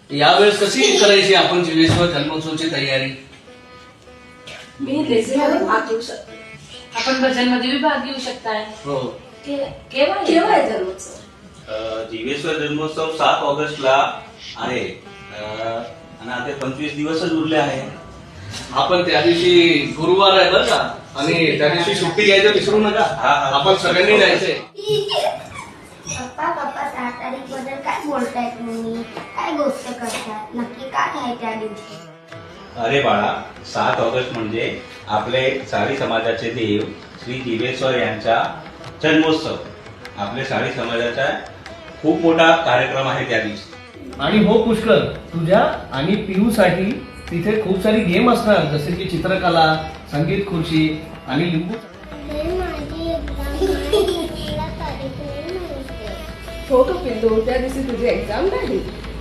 यावेळेस कशी करायची आपण जीवेश्वर जन्मोत्सवची तयारी? मी लेझीमध्ये भाग घेऊ शकते. आपण भजन मध्ये भी भाग घेऊ शकताय. हो. केव्हा आहे जन्मोत्सव? जीवेश्वर जन्मोत्सव 7 ऑगस्टला आहे आणि आता 25 दिवसच उरले आहे. आपण त्या दिवशी गुरुवार आहे बरं का, आणि त्या दिवशी सुट्टी घ्यायचं विसरू नका. आपण सगळ्यांनी जायचंय. पप्पा 7 तारीख बद्दल काय बोलताय तुम्ही? काय गोष्ट करतात? नक्की काय आहे त्या दिवशी? अरे बाळा, 7 ऑगस्ट म्हणजे आपले साळी समाजाचे देव श्री जीवेश्वर यांचा जन्मोत्सव. आपले साळी समाजाचा खूप मोठा कार्यक्रम आहे त्या दिवशी. आणि हो पुष्कर, तुझ्या आणि पिहू साठी तिथे खूप सारी गेम असणार, जसे की चित्रकला, संगीत खुर्ची आणि लिंबू. हो तो पिल्लू, त्या दिवशी तुझी एक्झाम नाही.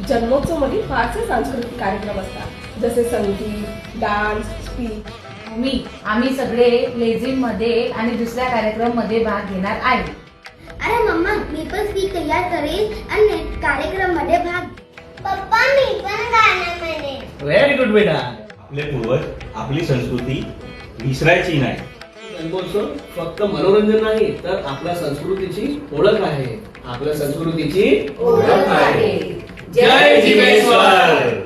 जन्मोत्सव मध्ये फारसे सांस्कृतिक कार्यक्रम असतात, जसे संगीत, डान्स, स्पीच. आम्ही सगळे लेझिम मध्ये आणि दुसऱ्या कार्यक्रम मध्ये भाग घेणार आहे. अरे मम्मा, मी पण स्पीच तयार करेन आणि कार्यक्रम मध्ये भाग. पप्पा, मी पण गाणं म्हणेन. व्हेरी गुड बेटा. आपले पूर्वज, आपली संस्कृती विसरायची नाही. जन्मोत्सव फक्त मनोरंजन नाही, तर आपल्या संस्कृतीची ओळख आहे. आपल्या संस्कृतीची ओळख आहे. जय जीवेश्वर.